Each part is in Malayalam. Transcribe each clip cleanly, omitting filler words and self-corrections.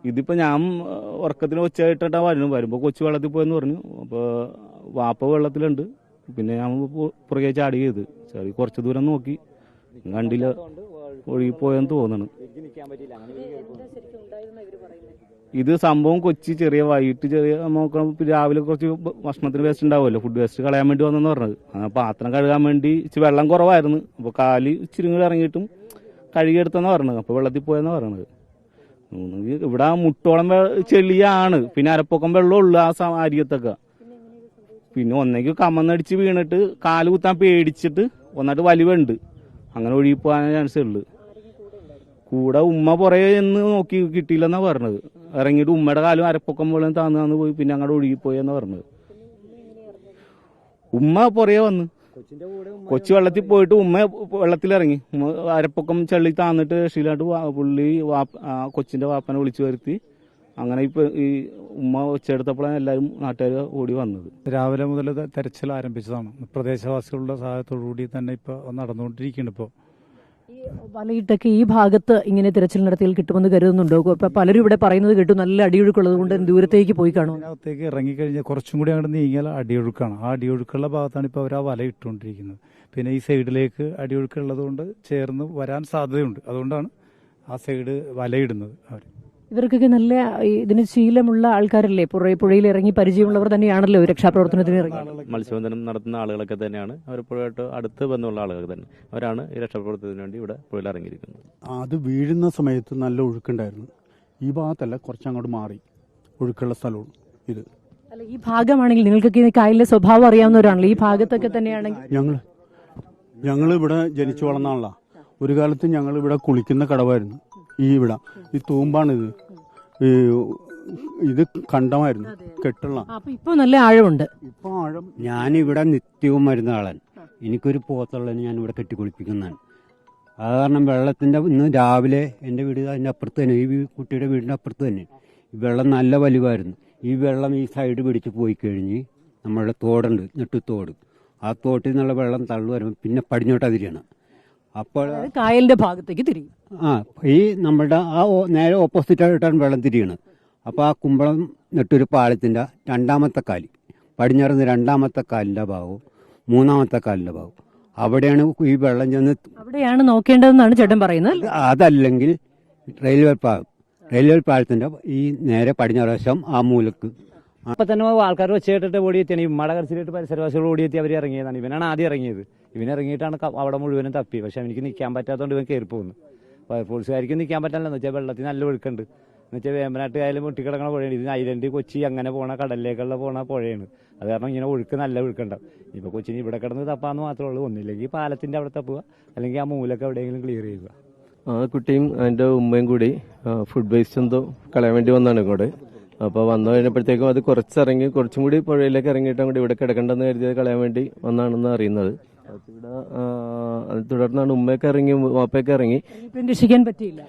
ഇതിപ്പോൾ ഞാൻ ഉറക്കത്തിന് ഒച്ചയായിട്ടാണ് വരുമ്പോൾ കൊച്ചു വെള്ളത്തിൽ പോയെന്ന് പറഞ്ഞു. അപ്പോൾ വാപ്പ വെള്ളത്തിലുണ്ട്. പിന്നെ ഞാൻ പുറകെ ചാടി ചെയ്ത് കുറച്ച് ദൂരം നോക്കി, കണ്ടില്ല, ഒഴുകിപ്പോയെന്ന് തോന്നുന്നു. ഇത് സംഭവം കൊച്ചി ചെറിയ വൈകിട്ട് ചെറിയ നോക്കണം. രാവിലെ കുറച്ച് ഭക്ഷണത്തിന് വേസ്റ്റ് ഉണ്ടാവുമല്ലോ, ഫുഡ് വേസ്റ്റ് കളയാൻ വേണ്ടി വന്നെന്ന് പറഞ്ഞത്. പാത്രം കഴുകാൻ വേണ്ടി ഇച്ചിരി വെള്ളം കുറവായിരുന്നു. അപ്പോൾ കാല് ഇച്ചിരി കൂടെ ഇറങ്ങിയിട്ടും കഴുകിയെടുത്തെന്ന് പറഞ്ഞത്. അപ്പോൾ വെള്ളത്തിൽ പോയെന്നാണ് പറഞ്ഞത്. ഇവിടെ മുട്ടോളം ചെളിയാണ്, പിന്നെ അരപ്പൊക്കം വെള്ളമുള്ളു ആ അരിയത്തൊക്കെ. പിന്നെ ഒന്നെങ്കിൽ കമന്നടിച്ച് വീണിട്ട് കാല് കുത്താൻ പേടിച്ചിട്ട് ഒന്നായിട്ട് വലിവുണ്ട്, അങ്ങനെ ഒഴുകി പോകാൻ ചാൻസ് ഉള്ളു. കൂടെ ഉമ്മ പുറകെ എന്ന് നോക്കി കിട്ടിയില്ലെന്നാ പറഞ്ഞത്. ഇറങ്ങിയിട്ട് ഉമ്മയുടെ കാലും അരപ്പൊക്കം പോലെ താന്ന് പോയി, പിന്നെ അങ്ങോട്ട് ഒഴുകിപ്പോയെന്നാ പറഞ്ഞത്. ഉമ്മ പുറകെ വന്ന് കൊച്ചു വെള്ളത്തിൽ പോയിട്ട് ഉമ്മ വെള്ളത്തിലിറങ്ങി. അരപ്പൊക്കം ചള്ളി താന്നിട്ട് രക്ഷയിലായിട്ട് പുള്ളി കൊച്ചിന്റെ വാപ്പനെ വിളിച്ചു വരുത്തി. അങ്ങനെ ഇപ്പൊ ഈ ഉമ്മ ഒച്ചെടുത്തപ്പോഴാണ് എല്ലാവരും നാട്ടുകാർ ഓടി വന്നത്. രാവിലെ മുതൽ തെരച്ചിൽ ആരംഭിച്ചതാണ്. പ്രദേശവാസികളുടെ സഹായത്തോടുകൂടി തന്നെ ഇപ്പൊ നടന്നുകൊണ്ടിരിക്കുകയാണ്. ഇപ്പോൾ വലയിട്ടൊക്കെ ഈ ഭാഗത്ത് ഇങ്ങനെ തിരച്ചിൽ നടത്തിയാൽ കിട്ടുമെന്ന് കരുതുന്നുണ്ടോ? ഇപ്പൊ പലരും ഇവിടെ പറയുന്നത് കേട്ടു, നല്ല അടിയൊഴുക്കുള്ളത് കൊണ്ട് ദൂരത്തേക്ക് പോയി കാണും. അതിനകത്തേക്ക് ഇറങ്ങിക്കഴിഞ്ഞാൽ കുറച്ചും കൂടി അങ്ങോട്ട് നീങ്ങിയാൽ അടിയൊഴുക്കാണ്. ആ അടിയൊഴുക്കുള്ള ഭാഗത്താണ് ഇപ്പോൾ അവർ ആ വല ഇട്ടുകൊണ്ടിരിക്കുന്നത്. പിന്നെ ഈ സൈഡിലേക്ക് അടിയൊഴുക്കുള്ളത് കൊണ്ട് ചേർന്ന് വരാൻ സാധ്യതയുണ്ട്. അതുകൊണ്ടാണ് ആ സൈഡ് വലയിടുന്നത്. അവർ ഇവർക്കൊക്കെ നല്ല ഇതിന് ശീലമുള്ള ആൾക്കാരല്ലേ, പുഴയിൽ ഇറങ്ങി പരിചയമുള്ളവർ തന്നെയാണല്ലോ രക്ഷാപ്രവർത്തനത്തിന് ഇറങ്ങി. മത്സ്യബന്ധനം നടത്തുന്ന ആളുകളൊക്കെ തന്നെയാണ്. അവർ പുഴയായിട്ട് അടുത്ത് ബന്ധമുള്ള ആളുകൾ തന്നെ. അവരാണ് ഈ രക്ഷാപ്രവർത്തനത്തിന് വേണ്ടി ഇവിടെ പുഴയിൽ ഇറങ്ങിയിരിക്കുന്നത്. അത് വീഴുന്ന സമയത്ത് നല്ല ഒഴുക്കുണ്ടായിരുന്നു. ഈ ഭാഗത്തല്ല, കുറച്ചങ്ങോട്ട് മാറി ഒഴുക്കുള്ള സ്ഥലവും ഇത്. അല്ല, ഈ ഭാഗമാണെങ്കിൽ നിങ്ങൾക്കൊക്കെ കായലിലെ സ്വഭാവം അറിയാവുന്നവരാണല്ലോ. ഈ ഭാഗത്തൊക്കെ തന്നെയാണെങ്കിൽ ഞങ്ങൾ ഇവിടെ ജനിച്ചു വളർന്നാണല്ലോ. ഒരു കാലത്ത് ഞങ്ങൾ ഇവിടെ കുളിക്കുന്ന കടവായിരുന്നു. ഇവിടെ ഈ തൂമ്പാണിത്. ഇത് കണ്ടമായിരുന്നു, കെട്ടുള്ള. ഇപ്പൊ നല്ല ആഴമുണ്ട്. ഇപ്പൊ ആഴം. ഞാനിവിടെ നിത്യവും വരുന്ന ആളാണ്. എനിക്കൊരു പോത്തുള്ളത് ഞാൻ ഇവിടെ കെട്ടിക്കുളിപ്പിക്കുന്നതാണ്. അത് കാരണം വെള്ളത്തിന്റെ ഇന്ന് രാവിലെ എൻ്റെ വീട് അതിൻ്റെ അപ്പുറത്ത് തന്നെ, ഈ കുട്ടിയുടെ വീടിൻ്റെ അപ്പുറത്ത് തന്നെ ഈ വെള്ളം നല്ല വലിവായിരുന്നു. ഈ വെള്ളം ഈ സൈഡ് പിടിച്ച് പോയി കഴിഞ്ഞ് നമ്മളുടെ തോടുണ്ട്, ഞെട്ടുത്തോട്. ആ തോട്ടിൽ നിന്നുള്ള വെള്ളം തള്ളു വരുമ്പോൾ പിന്നെ പടിഞ്ഞോട്ട് അതിരിയാണ്. അപ്പോൾ കായലിന്റെ ഭാഗത്തേക്ക് തിരിയും. ഈ നമ്മുടെ ആ നേരെ ഓപ്പോസിറ്റ് ആയിട്ടാണ് വെള്ളം തിരിയണത്. അപ്പോൾ ആ കുമ്പളം നെട്ടൊരു പാലത്തിന്റെ രണ്ടാമത്തെ കാലി, പടിഞ്ഞാറുന്ന രണ്ടാമത്തെ കാലിന്റെ ഭാഗവും മൂന്നാമത്തെ കാലിന്റെ ഭാഗവും അവിടെയാണ് ഈ വെള്ളം ചെന്ന്. അവിടെയാണ് നോക്കേണ്ടതെന്നാണ് ചേട്ടൻ പറയുന്നത്. അതല്ലെങ്കിൽ റെയിൽവേ പാലത്തിന്റെ ഈ നേരെ പടിഞ്ഞാറ് വശം ആ മൂലക്ക്. അപ്പൊ തന്നെ ആൾക്കാർ വെച്ചിട്ട് ഓടിയെത്തിയാണ്. ഈ മട കരച്ചിലിട്ട് പരിസരവാസികൾ ഓടിയെത്തി അവർ ഇറങ്ങിയതാണ്. ഇവനാണ് ആദ്യം ഇറങ്ങിയത്. ഇറങ്ങിയിട്ടാണ് അവിടെ മുഴുവനും തപ്പി. പക്ഷെ എനിക്ക് നിൽക്കാൻ പറ്റാത്തതുകൊണ്ട് ഇവൻ കയറി പോകുന്നു. പോലീസുകാർക്ക് നിൽക്കാൻ പറ്റില്ല. എന്ന് വെച്ചാൽ വെള്ളത്തിൽ നല്ല ഒഴുക്കുണ്ട്. എന്ന് വെച്ചാൽ വേമ്പനാട്ട് കായലും മുട്ടിക്കിടക്കണ പുഴയാണ്. ഇത് ഐലൻഡ് കൊച്ചി അങ്ങനെ പോണ കടലിലേക്കുള്ള പോണ പുഴയാണ്. അത് കാരണം ഇങ്ങനെ ഒഴുക്ക് നല്ല ഒഴുക്കുണ്ടാവും. ഇപ്പൊ കൊച്ചിന് ഇവിടെ കിടന്ന് തപ്പാന്ന് മാത്രമേ ഉള്ളൂ. ഒന്നില്ലെങ്കിൽ പാലത്തിന്റെ അവിടെ തപ്പുക, അല്ലെങ്കിൽ ആ മൂലൊക്കെ എവിടെയെങ്കിലും ക്ലിയർ ചെയ്യുക. ആ കുട്ടിയും അതിന്റെ ഉമ്മയും കൂടി ഫുഡ് വേസ്റ്റ് എന്തോ കളയാൻ വേണ്ടി വന്നാണ് ഇങ്ങോട്ട്. അപ്പോൾ വന്നു കഴിഞ്ഞപ്പോഴത്തേക്കും അത് കുറച്ചും കൂടി പുഴയിലേക്ക് ഇറങ്ങിയിട്ട് അങ്ങോട്ട് ഇവിടെ കിടക്കണ്ടെന്ന് കരുതിയത് കളയാൻ വേണ്ടി വന്നാണെന്ന് അറിയുന്നത്. ഇവിടെ തുടർന്നാണ് ഉമ്മയൊക്കെ ഇറങ്ങി, വാപ്പയൊക്കെ ഇറങ്ങി. രക്ഷിക്കാൻ പറ്റിയില്ല.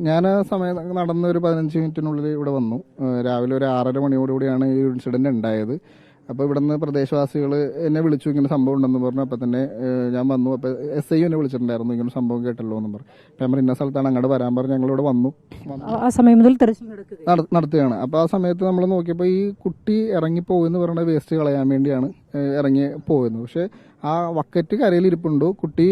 ഞാൻ ആ സമയം നടന്ന ഒരു 15 മിനിറ്റിനുള്ളിൽ ഇവിടെ വന്നു. രാവിലെ ഒരു 6:30 മണിയോടുകൂടിയാണ് ഈ ഇൻസിഡന്റ് ഉണ്ടായത്. അപ്പോൾ ഇവിടുന്ന് പ്രദേശവാസികൾ എന്നെ വിളിച്ചു, ഇങ്ങനെ സംഭവം ഉണ്ടെന്ന് പറഞ്ഞു. അപ്പം തന്നെ ഞാൻ വന്നു. അപ്പോൾ SI എന്നെ വിളിച്ചിട്ടുണ്ടായിരുന്നു, ഇങ്ങനെ സംഭവം കേട്ടല്ലോ എന്ന് പറഞ്ഞു. അപ്പം ഇന്ന സ്ഥലത്താണ്, അങ്ങോട്ട് വരാൻ പറഞ്ഞു. ഞങ്ങളിവിടെ വന്നു. ആ സമയം മുതൽ നടത്തുകയാണ്. അപ്പോൾ ആ സമയത്ത് നമ്മൾ നോക്കിയപ്പോൾ ഈ കുട്ടി ഇറങ്ങിപ്പോയെന്ന് പറഞ്ഞ വേസ്റ്റ് കളയാൻ വേണ്ടിയാണ് ഇറങ്ങി പോയത്. പക്ഷെ ആ വക്കറ്റ് കരയിലിരിപ്പുണ്ടോ, കുട്ടി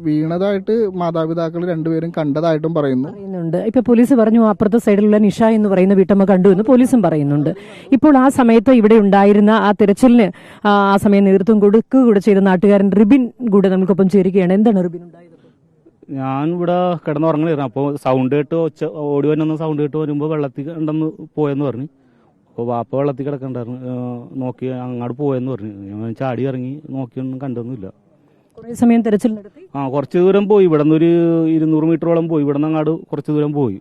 വീണതായിട്ട് മാതാപിതാക്കൾ രണ്ടുപേരും കണ്ടതായിട്ടും പറയുന്നുണ്ട്. ഇപ്പൊ പോലീസ് പറഞ്ഞു അപ്പുറത്തെ സൈഡിലുള്ള നിഷ എന്ന് പറയുന്ന വീട്ടമ്മ കണ്ടു എന്ന് പോലീസും പറയുന്നുണ്ട്. ഇപ്പോൾ ആ സമയത്ത് ഇവിടെ ഉണ്ടായിരുന്ന ആ തിരച്ചിലിന് ആ സമയം നേതൃത്വം കൊടുക്കുക ചെയ്ത നാട്ടുകാരൻ റിബിൻ കൂടെ നമുക്കൊപ്പം ചേരുകയാണ്. എന്താണ് റിബിൻ ഉണ്ടായത്? ഞാൻ ഇവിടെ കിടന്നുറങ്ങലായിരുന്നു. അപ്പോൾ സൗണ്ട് കേട്ട് ഓടി വരുന്ന സൗണ്ട് കേട്ട് വരുമ്പോൾ വെള്ളത്തിൽ ഉണ്ടെന്ന് പോയെന്ന് പറഞ്ഞു. അപ്പോൾ വാപ്പ വെള്ളത്തിൽ കിടക്കണ്ടായിരുന്നു, നോക്കി അങ്ങോട്ട് പോയെന്ന് പറഞ്ഞു. ഞാൻ ചാടി ഇറങ്ങി നോക്കിയൊന്നും കണ്ടൊന്നുമില്ല. കുറേ സമയം തിരച്ചിൽ നടത്തി. കുറച്ച് ദൂരം പോയി. ഇവിടെ നിന്ന് ഒരു 200 മീറ്ററോളം പോയി. ഇവിടെ നിന്ന് അങ്ങോട്ട് കുറച്ച് ദൂരം പോയി.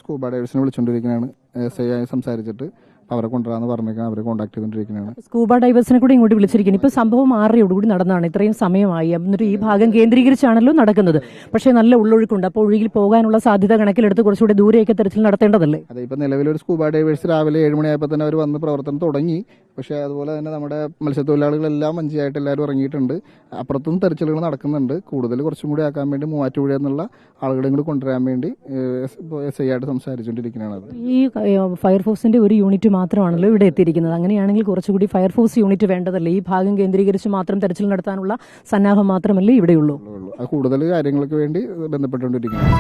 സ്കൂബ ഡൈവേഴ്സിനെ വിളിച്ചുകൊണ്ടിരിക്കുന്നതാണ്. SI ആയി സംസാരിച്ചിട്ട് അപ്പോൾ അവരെ കൊണ്ടുവരാമെന്ന് പറഞ്ഞേക്കാൻ അവരെ കോൺടാക്ട് ചെയ്തുകൊണ്ടിരിക്കുന്നതാണ്. സ്കൂബ ഡൈവേഴ്സിനെ കൂടി ഇങ്ങോട്ട് വിളിച്ചിരിക്കുന്നു. ഇപ്പൊ സംഭവം 6:30 നടന്നാണ്, ഇത്രയും സമയമായി. എന്നിട്ട് ഈ ഭാഗം കേന്ദ്രീകരിച്ചാണല്ലോ നടക്കുന്നത്. പക്ഷേ നല്ല ഉള്ളൊഴുക്കുണ്ട്. അപ്പോൾ ഒഴുകിൽ പോകാനുള്ള സാധ്യത കണക്കിലെടുത്ത് കുറച്ചുകൂടി ദൂരെയൊക്കെ തെരച്ചിൽ നടത്തേണ്ടതല്ലേ? അതെ, ഇപ്പം നിലവിലൊരു സ്കൂബ ഡൈവേഴ്സ് രാവിലെ 7 മണിയായപ്പോൾ തന്നെ അവർ വന്ന് പ്രവർത്തനം തുടങ്ങി. പക്ഷേ അതുപോലെ തന്നെ നമ്മുടെ മത്സ്യത്തൊഴിലാളികളെല്ലാം വഞ്ചിയായിട്ട് എല്ലാവരും ഇറങ്ങിയിട്ടുണ്ട്. അപ്പുറത്തും തെരച്ചിലുകൾ നടക്കുന്നുണ്ട്. കൂടുതൽ കുറച്ചും കൂടി ആക്കാൻ വേണ്ടി മൂവാറ്റുപുഴ എന്നുള്ള ആളുകളെയും കൂടി കൊണ്ടുവരാൻ വേണ്ടി SI ആയിട്ട് സംസാരിച്ചുകൊണ്ടിരിക്കുന്നതാണ്. ഈ ഫയർഫോഴ്സിന്റെ ഒരു യൂണിറ്റ് മാത്രമാണല്ലോ ഇവിടെ എത്തിയിരിക്കുന്നത്. അങ്ങനെയാണെങ്കിൽ കുറച്ചുകൂടി ഫയർഫോഴ്സ് യൂണിറ്റ് വേണ്ടതല്ലേ? ഈ ഭാഗം കേന്ദ്രീകരിച്ച് മാത്രം തെരച്ചിൽ നടത്താനുള്ള സന്നാഹം മാത്രമല്ലേ ഇവിടെയുള്ളൂ? അത് കൂടുതൽ കാര്യങ്ങൾക്ക് വേണ്ടി ബന്ധപ്പെട്ടുകൊണ്ടിരിക്കുന്നത്.